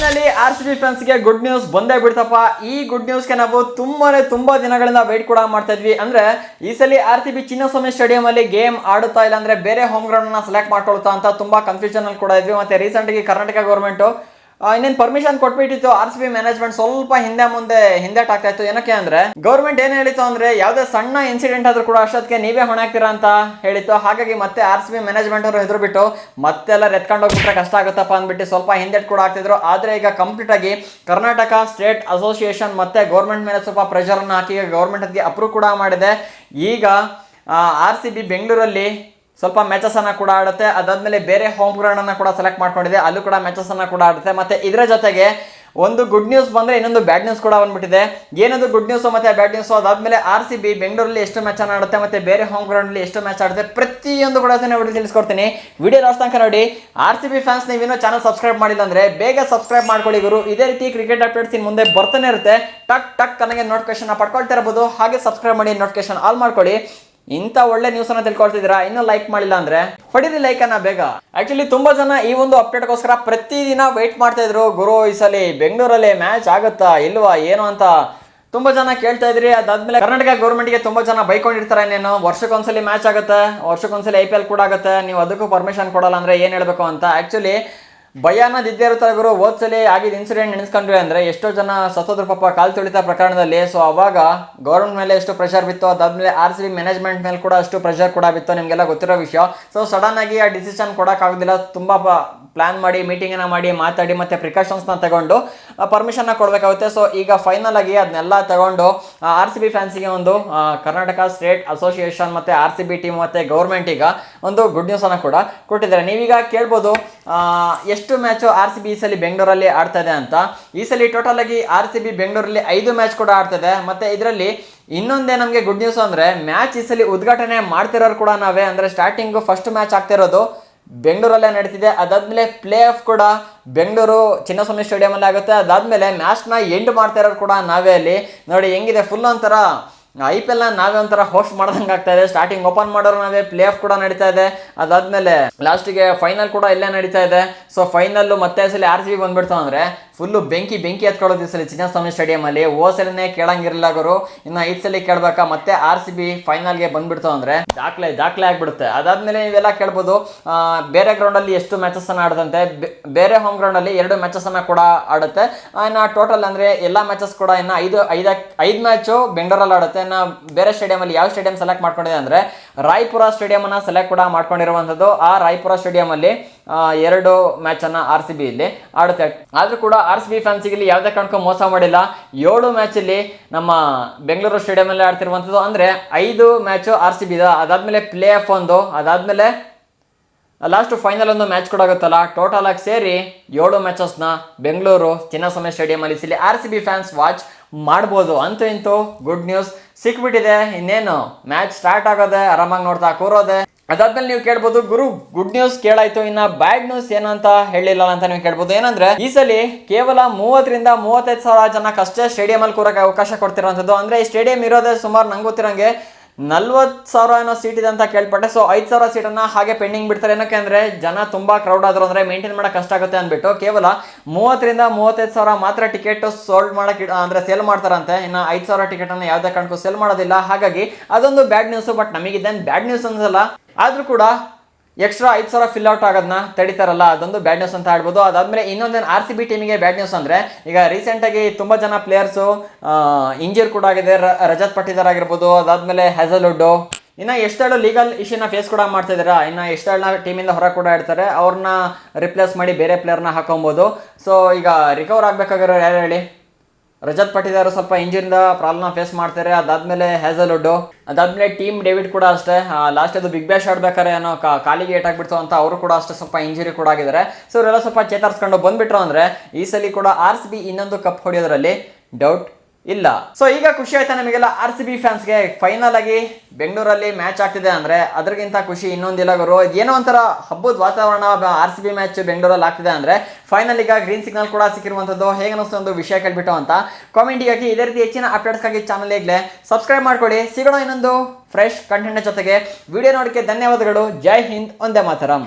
Finally RCB ಫ್ಯಾನ್ಸ್ಗೆ good news ಬಂದೇ ಬಿಡ್ತಪ್ಪ. ಈ good ನ್ಯೂಸ್ಗೆ ನಾವು ತುಂಬಾ ದಿನಗಳಿಂದ ವೇಟ್ ಕೂಡ ಮಾಡ್ತಾ ಇದ್ವಿ. ಅಂದ್ರೆ ಈ ಸಲ RCB ಚಿನ್ನಸ್ವಾಮಿ ಸ್ಟೇಡಿಯಂ ಅಲ್ಲಿ ಗೇಮ್ ಆಡುತ್ತಾ ಇಲ್ಲ ಅಂದ್ರೆ ಬೇರೆ ಹೋಮ್ ಗ್ರೌಂಡ್ ನ ಸೆಲೆಕ್ಟ್ ಮಾಡ್ಕೊಳ್ತಾ ಅಂತ ತುಂಬಾ ಕನ್ಫ್ಯೂಷನ್ ಅಲ್ಲಿ ಕೂಡ ಇದ್ವಿ. ಮತ್ತೆ ರೀಸೆಂಟ್ ಆಗಿ ಕರ್ನಾಟಕ ಗೌರ್ಮೆಂಟ್ ಇನ್ನೇನು ಪರ್ಮಿಷನ್ ಕೊಟ್ಬಿಟ್ಟಿತ್ತು. RCB ಮ್ಯಾನೇಜ್ಮೆಂಟ್ ಸ್ವಲ್ಪ ಹಿಂದೆ ಆಗ್ತಾ ಇತ್ತು. ಏನಕ್ಕೆ ಅಂದ್ರೆ ಗೌರ್ಮೆಂಟ್ ಏನ್ ಹೇಳಿತ್ತು ಅಂದ್ರೆ ಯಾವ್ದೇ ಸಣ್ಣ ಇನ್ಸಿಡೆಂಟ್ ಆದ್ರೂ ಕೂಡ ಅಷ್ಟೊತ್ತಿಗೆ ನೀವೇ ಹೊಣೆ ಆಗ್ತೀರಾ ಅಂತ ಹೇಳಿತ್ತು. ಹಾಗಾಗಿ ಮತ್ತೆ RCB ಮ್ಯಾನೇಜ್ಮೆಂಟ್ ಅವರು ಹೆದ್ರು ಬಿಟ್ಟು ಮತ್ತೆಲ್ಲ ಎತ್ಕೊಂಡು ಹೋಗ್ಬಿಟ್ರೆ ಕಷ್ಟ ಆಗುತ್ತಪ್ಪ ಅಂದ್ಬಿಟ್ಟು ಸ್ವಲ್ಪ ಹಿಂದೆಟ್ ಕೂಡ ಆಗ್ತಿದ್ರು. ಆದ್ರೆ ಈಗ ಕಂಪ್ಲೀಟ್ ಆಗಿ ಕರ್ನಾಟಕ ಸ್ಟೇಟ್ ಅಸೋಸಿಯೇಷನ್ ಮತ್ತೆ ಗೌರ್ಮೆಂಟ್ ಮೇಲೆ ಸ್ವಲ್ಪ ಪ್ರೆಷರ್ ಅನ್ನು ಹಾಕಿ ಗೌರ್ಮೆಂಟ್ ಅದಕ್ಕೆ ಅಪ್ರೂವ್ ಕೂಡ ಮಾಡಿದೆ. ಈಗ RCB ಬೆಂಗಳೂರಲ್ಲಿ ಸ್ವಲ್ಪ ಮ್ಯಾಚಸ್ ಅನ್ನ ಕೂಡ ಆಡುತ್ತೆ. ಅದಾದ್ಮೇಲೆ ಬೇರೆ ಹೋಮ್ ಗ್ರೌಂಡ್ ಅನ್ನ ಕೂಡ ಸೆಲೆಕ್ಟ್ ಮಾಡ್ಕೊಂಡಿದೆ, ಅಲ್ಲೂ ಕೂಡ ಮ್ಯಾಚಸ್ ಅನ್ನ ಕೂಡ ಆಡುತ್ತೆ. ಮತ್ತೆ ಇದರ ಜೊತೆಗೆ ಒಂದು ಗುಡ್ ನ್ಯೂಸ್ ಬಂದ್ರೆ ಇನ್ನೊಂದು ಬ್ಯಾಡ್ ನ್ಯೂಸ್ ಕೂಡ ಬಂದ್ಬಿಟ್ಟಿದೆ. ಏನದು ಗುಡ್ ನ್ಯೂಸ್ ಮತ್ತೆ ಬ್ಯಾಡ್ ನ್ಯೂಸ್? ಅದಾದ್ಮೇಲೆ RCB ಬೆಂಗಳೂರಲ್ಲಿ ಎಷ್ಟು ಮ್ಯಾಚ್ ಅನ್ನ ಆಡುತ್ತೆ ಮತ್ತೆ ಬೇರೆ ಹೋಮ್ ಗ್ರೌಂಡ್ ಅಲ್ಲಿ ಎಷ್ಟು ಮ್ಯಾಚ್ ಆಡುತ್ತೆ ಪ್ರತಿಯೊಂದು ಕೂಡ ವಿಡಿಯೋ ತಿಳಿಸ್ಕೊಡ್ತೀನಿ. ವಿಡಿಯೋ ಲಾಸ್ಟ್ ತನಕ ನೋಡಿ. RCB ಫ್ಯಾನ್ಸ್ ನೀವೇನೋ ಚಾನಲ್ ಸಬ್ಸ್ಕ್ರೈಬ್ ಮಾಡಿಲ್ಲ ಅಂದ್ರೆ ಬೇಗ ಸಬ್ಸ್ಕ್ರೈಬ್ ಮಾಡ್ಕೊಳ್ಳಿ ಗುರು. ಇದೇ ರೀತಿ ಕ್ರಿಕೆಟ್ ಅಪ್ಡೇಟ್ಸ್ ಇನ್ ಮುಂದೆ ಬರ್ತಾನೆ ಇರುತ್ತೆ. ಟಕ್ ನನಗೆ ನೋಟಿಫಿಕೇಶನ್ ಪಡ್ಕೊಳ್ತಾ ಇರಬಹುದು. ಹಾಗೆ ಸಬ್ಸ್ಕ್ರೈಬ್ ಮಾಡಿ, ನೋಟಿಫಿಕೇಶನ್ ಆಲ್ ಮಾಡ್ಕೊಳ್ಳಿ. ಇಂಥ ಒಳ್ಳೆ ನ್ಯೂಸ್ ಅನ್ನ ತಿಳ್ಕೊಳ್ತಿದ್ದೀರಾ, ಇನ್ನೂ ಲೈಕ್ ಮಾಡಿಲ್ಲ ಅಂದ್ರೆ ಹೊಡಿರಿ ಲೈಕ್ ಅನ್ನ ಬೇಗ. ಆಕ್ಚುಲಿ ತುಂಬಾ ಜನ ಈ ಒಂದು ಅಪ್ಡೇಟ್ಗೋಸ್ಕರ ಪ್ರತಿದಿನ ವೇಟ್ ಮಾಡ್ತಾ ಇದ್ರು. ಗುರು ಈ ಸಲ ಬೆಂಗಳೂರಲ್ಲಿ ಮ್ಯಾಚ್ ಆಗುತ್ತಾ ಇಲ್ವಾ ಏನು ಅಂತ ತುಂಬಾ ಜನ ಕೇಳ್ತಾ ಇದ್ರಿ. ಅದಾದ್ಮೇಲೆ ಕರ್ನಾಟಕ ಗೌರ್ಮೆಂಟ್ಗೆ ತುಂಬಾ ಜನ ಬೈಕೊಂಡಿರ್ತಾರೆ. ಇನ್ನೇನು ವರ್ಷಕ್ಕೊಂದ್ಸಲಿ ಮ್ಯಾಚ್ ಆಗುತ್ತೆ, ವರ್ಷಕ್ಕೊಂದ್ಸಲಿ IPL ಕೂಡ ಆಗುತ್ತೆ, ನೀವು ಅದಕ್ಕೂ ಪರ್ಮಿಷನ್ ಕೊಡಲ್ಲ ಅಂದ್ರೆ ಏನ್ ಹೇಳ್ಬೇಕು ಅಂತ. ಆಕ್ಚುಲಿ ಭಯ ಅನ್ನೋದು ಇದ್ದೇ ಇರ್ತಾರೆ ಗುರು. ಹೋದ್ಸಲಿ ಆಗಿದ್ದ ಇನ್ಸಿಡೆಂಟ್ ನೆನೆಸ್ಕೊಂಡ್ರಿ ಅಂದ್ರೆ ಎಷ್ಟೋ ಜನ ಸತ್ತೋದ್ರ ಪಾಪ ಕಾಲ್ ತುಳಿತ ಪ್ರಕರಣದಲ್ಲಿ. ಸೊ ಅವಾಗ ಗೌರ್ಮೆಂಟ್ ಮೇಲೆ ಎಷ್ಟು ಪ್ರೆಷರ್ ಬಿತ್ತು, ಅದಾದ್ಮೇಲೆ RCB ಮ್ಯಾನೇಜ್ಮೆಂಟ್ ಮೇಲೆ ಕೂಡ ಅಷ್ಟು ಪ್ರೆಷರ್ ಕೂಡ ಬಿತ್ತು, ನಿಮಗೆಲ್ಲ ಗೊತ್ತಿರೋ ವಿಷಯ. ಸೊ ಸಡನ್ ಆಗಿ ಆ ಡಿಸಿಷನ್ ಕೊಡೋಕ್ಕಾಗೋದಿಲ್ಲ. ತುಂಬಾ ಪ್ಲಾನ್ ಮಾಡಿ ಮೀಟಿಂಗ್ ಅನ್ನ ಮಾಡಿ ಮಾತಾಡಿ ಮತ್ತೆ ಪ್ರಿಕಾಷನ್ಸ್ನ ತಗೊಂಡು ಪರ್ಮಿಷನ್ ಕೊಡಬೇಕಾಗುತ್ತೆ. ಸೊ ಈಗ ಫೈನಲ್ ಆಗಿ ಅದನ್ನೆಲ್ಲ ತಗೊಂಡು RCB ಫ್ಯಾನ್ಸಿಗೆ ಒಂದು ಕರ್ನಾಟಕ ಸ್ಟೇಟ್ ಅಸೋಸಿಯೇಷನ್ ಮತ್ತೆ RCB ಟೀಮ್ ಮತ್ತೆ ಗೌರ್ಮೆಂಟ್ ಈಗ ಒಂದು ಗುಡ್ ನ್ಯೂಸ್ ಅನ್ನ ಕೂಡ ಕೊಟ್ಟಿದ್ದಾರೆ. ನೀವೀಗ ಕೇಳ್ಬೋದು ಎಷ್ಟು ಮ್ಯಾಚು RCB ಈ ಸಲ ಬೆಂಗಳೂರಲ್ಲಿ ಆಡ್ತಾ ಇದೆ ಅಂತ. ಈ ಸಲ ಟೋಟಲ್ ಆಗಿ RCB ಬೆಂಗಳೂರಲ್ಲಿ 5 ಮ್ಯಾಚ್ ಕೂಡ ಆಡ್ತದೆ. ಮತ್ತೆ ಇದರಲ್ಲಿ ಇನ್ನೊಂದೇ ನಮಗೆ ಗುಡ್ ನ್ಯೂಸ್ ಅಂದ್ರೆ ಮ್ಯಾಚ್ ಈ ಸಲ ಉದ್ಘಾಟನೆ ಮಾಡ್ತಿರೋರು ಕೂಡ ನಾವೇ. ಅಂದ್ರೆ ಸ್ಟಾರ್ಟಿಂಗ್ ಫಸ್ಟ್ ಮ್ಯಾಚ್ ಆಗ್ತಿರೋದು ಬೆಂಗಳೂರಲ್ಲೇ ನಡೀತಿದೆ. ಅದಾದ್ಮೇಲೆ ಪ್ಲೇ ಆಫ್ ಕೂಡ ಬೆಂಗಳೂರು ಚಿನ್ನಸ್ವಾಮಿ ಸ್ಟೇಡಿಯಂ ಅಲ್ಲಿ ಆಗುತ್ತೆ. ಅದಾದ್ಮೇಲೆ ಮ್ಯಾಚ್ ನ ಎಂಡ್ ಮಾಡ್ತಾ ಇರೋರು ಕೂಡ ನಾವೇ. ಅಲ್ಲಿ ನೋಡಿ ಹೆಂಗಿದೆ, ಫುಲ್ ಒಂಥರ IPL ನಾವೇ ಒಂಥರ ಹೋಸ್ಟ್ ಮಾಡ್ದಂಗೆ ಆಗ್ತಾ ಇದೆ. ಸ್ಟಾರ್ಟಿಂಗ್ ಓಪನ್ ಮಾಡೋರು ನಾವೇ, ಪ್ಲೇ ಆಫ್ ಕೂಡ ನಡೀತಾ ಇದೆ, ಅದಾದ್ಮೇಲೆ ಲಾಸ್ಟಿಗೆ ಫೈನಲ್ ಕೂಡ ಇಲ್ಲೇ ನಡೀತಾ ಇದೆ. ಸೊ ಫೈನಲ್ ಮತ್ತೆ ಸಲ RCB ಬಂದ್ಬಿಡ್ತಾವ ಅಂದ್ರೆ ಫುಲ್ಲು ಬೆಂಕಿ ಎತ್ಕೊಳ್ಳೋದು ಈ ಸಲ ಚಿನ್ನಸ್ವಾಮಿ ಸ್ಟೇಡಿಯಂ ಅಲ್ಲಿ. ಓಸಲೇ ಕೇಳಂಗಿರಲಿಲ್ಲ ಗುರು, ಇನ್ನು 5 ಸಲ ಕೇಳ್ಬೇಕಾ. ಮತ್ತೆ RCB ಫೈನಲ್ಗೆ ಬಂದ್ಬಿಡ್ತಾವ ಅಂದ್ರೆ ದಾಖಲೆ ಆಗ್ಬಿಡುತ್ತೆ. ಅದಾದ್ಮೇಲೆ ನೀವೆಲ್ಲ ಕೇಳ್ಬೋದು ಬೇರೆ ಗ್ರೌಂಡ್ ಅಲ್ಲಿ ಎಷ್ಟು ಮ್ಯಾಚಸ್ ಅನ್ನ ಆಡುತ್ತಂತೆ. ಬೇರೆ ಹೋಮ್ ಗ್ರೌಂಡ್ ಅಲ್ಲಿ 2 ಮ್ಯಾಚಸ್ ಅನ್ನ ಕೂಡ ಆಡುತ್ತೆ. ಇನ್ನು ಟೋಟಲ್ ಅಂದ್ರೆ ಎಲ್ಲಾ ಮ್ಯಾಚಸ್ ಕೂಡ ಇನ್ನು 5 ಮ್ಯಾಚು ಬೆಂಗಳೂರಲ್ಲಿ ಆಡುತ್ತೆ. ಇನ್ನು ಬೇರೆ ಸ್ಟೇಡಿಯಂ ಅಲ್ಲಿ ಯಾವ ಸ್ಟೇಡಿಯಂ ಸೆಲೆಕ್ಟ್ ಮಾಡ್ಕೊಂಡಿದೆ ಅಂದ್ರೆ ರಾಯ್ಪುರ ಸ್ಟೇಡಿಯಂ ಅನ್ನ ಸೆಲೆಕ್ಟ್ ಕೂಡ ಮಾಡ್ಕೊಂಡಿರುವಂತದ್ದು. ಆ ರಾಯ್ಪುರ ಸ್ಟೇಡಿಯಂ ಅಲ್ಲಿ 2 ಮ್ಯಾಚ್ ಅನ್ನ RCB ಇಲ್ಲಿ ಆಡುತ್ತೆ. ಆದ್ರೂ ಕೂಡ RCB ಫ್ಯಾನ್ಸ್ ಇಲ್ಲಿ ಯಾವುದೇ ಕಾರಣಕ್ಕೂ ಮೋಸ ಮಾಡಿಲ್ಲ. 7 ಮ್ಯಾಚ್ ಇಲ್ಲಿ ನಮ್ಮ ಬೆಂಗಳೂರು ಸ್ಟೇಡಿಯಂ ಅಲ್ಲಿ ಆಡ್ತಿರುವಂತದ್ದು. ಅಂದ್ರೆ 5 ಮ್ಯಾಚ್ RCB ಇದೆ. ಅದಾದ್ಮೇಲೆ ಪ್ಲೇ ಆಫ್ ಒಂದು, ಅದಾದ್ಮೇಲೆ ಲಾಸ್ಟ್ ಫೈನಲ್ ಒಂದು ಮ್ಯಾಚ್ ಕೂಡ ಆಗುತ್ತಲ್ಲ. ಟೋಟಲ್ ಆಗಿ ಸೇರಿ 7 ಮ್ಯಾಚಸ್ನ ಬೆಂಗಳೂರು ಚಿನ್ನಸ್ವಾಮಿ ಸ್ಟೇಡಿಯಂ ಅಲ್ಲಿ ಇಲ್ಲಿ RCB ಫ್ಯಾನ್ಸ್ ವಾಚ್ ಮಾಡ್ಬೋದು. ಅಂತೂ ಇಂತೂ ಗುಡ್ ನ್ಯೂಸ್ ಸಿಕ್ಬಿಟ್ಟಿದೆ. ಇನ್ನೇನು ಮ್ಯಾಚ್ ಸ್ಟಾರ್ಟ್ ಆಗೋದೆ, ಆರಾಮಾಗಿ ನೋಡ್ತಾ ಕೂರೋದೆ. ಅದಾದ್ಮೇಲೆ ನೀವು ಕೇಳ್ಬೋದು ಗುರು ಗುಡ್ ನ್ಯೂಸ್ ಕೇಳಾಯ್ತು, ಇನ್ನ ಬ್ಯಾಡ್ ನ್ಯೂಸ್ ಏನಂತ ಹೇಳಿಲ್ಲ ಅಂತ ನೀವು ಕೇಳ್ಬೋದು. ಏನಂದ್ರೆ ಈ ಸಲ ಕೇವಲ 30,000 ರಿಂದ 35,000 ಜನಕ್ಕಷ್ಟೇ ಸ್ಟೇಡಿಯಂ ಅಲ್ಲಿ ಕೂರಕ್ಕೆ ಅವಕಾಶ ಕೊಡ್ತಿರುವಂತದ್ದು. ಅಂದ್ರೆ ಈ ಸ್ಟೇಡಿಯಂ ಇರೋದೇ ಸುಮಾರು ನಂಗೆ ಗೊತ್ತಿರಂಗೆ 40,000 ಏನೋ ಸೀಟ್ ಇದೆ ಅಂತ ಕೇಳ್ಪಟ್ಟೆ. ಸೊ 5,000 ಸೀಟನ್ನ ಹಾಗೆ ಪೆಂಡಿಂಗ್ ಬಿಡ್ತಾರೆ. ಏನಕ್ಕೆ ಅಂದ್ರೆ ಜನ ತುಂಬಾ ಕ್ರೌಡ್ ಆದ್ರು ಅಂದ್ರೆ ಮೇಂಟೈನ್ ಮಾಡಕ್ ಕಷ್ಟ ಆಗುತ್ತೆ ಅಂದ್ಬಿಟ್ಟು ಕೇವಲ 30,000 ರಿಂದ 35,000 ಮಾತ್ರ ಟಿಕೆಟ್ ಸೋಲ್ಡ್ ಮಾಡಕ್ ಅಂದ್ರೆ ಸೇಲ್ ಮಾಡ್ತಾರಂತೆ. ಇನ್ನು 5,000 ಟಿಕೆಟ್ ಅನ್ನ ಯಾವ್ದೇ ಕಾರಣಕ್ಕೂ ಸೇಲ್ ಮಾಡೋದಿಲ್ಲ. ಹಾಗಾಗಿ ಅದೊಂದು ಬ್ಯಾಡ್ ನ್ಯೂಸ್. ಬಟ್ ನಮಗಿದ್ದೇನು ಬ್ಯಾಡ್ ನ್ಯೂಸ್ ಅನ್ಸಲ್ಲ. ಆದ್ರೂ ಕೂಡ ಎಕ್ಸ್ಟ್ರಾ 5,000 ಫಿಲ್ ಔಟ್ ಆಗೋದನ್ನ ತಡಿತಾರಲ್ಲ, ಅದೊಂದು ಬ್ಯಾಡ್ ನ್ಯೂಸ್ ಅಂತ ಹೇಳ್ಬೋದು. ಅದಾದ್ಮೇಲೆ ಇನ್ನೊಂದೇನು RCB ಟೀಮಿಗೆ ಬ್ಯಾಡ್ ನ್ಯೂಸ್ ಅಂದ್ರೆ ಈಗ ರೀಸೆಂಟ್ ಆಗಿ ತುಂಬಾ ಜನ ಪ್ಲೇಯರ್ಸು ಇಂಜರ್ ಕೂಡ ಆಗಿದೆ. ರಜತ್ ಪಟ್ಟಿದಾರ್ ಆಗಿರ್ಬೋದು, ಅದಾದ್ಮೇಲೆ ಹ್ಯಾಸಲ್ವುಡ್, ಇನ್ನು ಎಷ್ಟೇಳು ಲೀಗಲ್ ಇಶ್ಯೂನ ಫೇಸ್ ಕೂಡ ಮಾಡ್ತಾ ಇದಾರೆ. ಇನ್ನು ಎಷ್ಟೇಳ ಟೀಮಿಂದ ಹೊರ ಕೂಡ ಇಡ್ತಾರೆ, ಅವ್ರನ್ನ ರಿಪ್ಲೇಸ್ ಮಾಡಿ ಬೇರೆ ಪ್ಲೇಯರ್ನ ಹಾಕೊಬೋದು. ಸೊ ಈಗ ರಿಕವರ್ ಆಗ್ಬೇಕಾಗಿರೋ ಯಾರು ಹೇಳಿ? ರಜತ್ ಪಟ್ಟಿದಾರ್ ಸ್ವಲ್ಪ ಇಂಜಿನಿಂದ ಪ್ರಾಬ್ಲಮ್ ಫೇಸ್ ಮಾಡ್ತಾರೆ. ಅದಾದ್ಮೇಲೆ ಹ್ಯಾಸಲ್ವುಡ್, ಅದಾದ್ಮೇಲೆ ಟೀಮ್ ಡೇವಿಡ್ ಕೂಡ ಅಷ್ಟೇ. ಲಾಸ್ಟ್ ಅದು ಬಿಗ್ ಬ್ಯಾಶ್ ಆಡ್ಬೇಕಾರೆ ಏನೋ ಕಾಲಿಗೆ ಏಟಾಗ್ಬಿಡ್ತು ಅಂತ ಅವರು ಕೂಡ ಅಷ್ಟೇ ಸ್ವಲ್ಪ ಇಂಜುರಿ ಕೂಡ ಆಗಿದ್ದಾರೆ. ಸೊ ಇವರೆಲ್ಲ ಸ್ವಲ್ಪ ಚೇತರಿಸ್ಕೊಂಡು ಬಂದ್ಬಿಟ್ರು ಅಂದ್ರೆ ಈ ಸಲ ಕೂಡ RCB ಇನ್ನೊಂದು ಕಪ್ ಹೊಡೆಯೋದ್ರಲ್ಲಿ ಡೌಟ್ ಇಲ್ಲ. ಸೊ ಈಗ ಖುಷಿ ಆಯ್ತಾ ನಿಮಗೆಲ್ಲ RCB ಫ್ಯಾನ್ಸ್ಗೆ? ಫೈನಲ್ ಆಗಿ ಬೆಂಗಳೂರಲ್ಲಿ ಮ್ಯಾಚ್ ಆಗ್ತಿದೆ ಅಂದ್ರೆ ಅದಕ್ಕಿಂತ ಖುಷಿ ಇನ್ನೊಂದಿಲ್ಲ ಗುರು. ಏನೋ ಒಂಥರ ಹಬ್ಬದ ವಾತಾವರಣ. RCB ಮ್ಯಾಚ್ ಬೆಂಗಳೂರಲ್ಲಿ ಆಗ್ತಿದೆ ಅಂದ್ರೆ ಫೈನಲ್ ಈಗ ಗ್ರೀನ್ ಸಿಗ್ನಲ್ ಕೂಡ ಸಿಕ್ಕಿರುವಂತದ್ದು. ಹೇಗೆ ಅನಿಸ್ತು ಒಂದು ವಿಷಯ ಕೇಳ್ಬಿಟ್ಟು ಅಂತ ಕಾಮೆಂಟಿಗಾಗಿ. ಇದೇ ರೀತಿ ಹೆಚ್ಚಿನ ಅಪ್ಡೇಟ್ಸ್ಗಾಗಿ ಚಾನಲ್ ಈಗಲೇ ಸಬ್ಸ್ಕ್ರೈಬ್ ಮಾಡ್ಕೊಳ್ಳಿ. ಸಿಗೋಣ ಇನ್ನೊಂದು ಫ್ರೆಶ್ ಕಂಟೆಂಟ್ ಜೊತೆಗೆ. ವಿಡಿಯೋ ನೋಡೋಕ್ಕೆ ಧನ್ಯವಾದಗಳು. ಜೈ ಹಿಂದ್, ಒಂದೇ ಮಾತರಂ.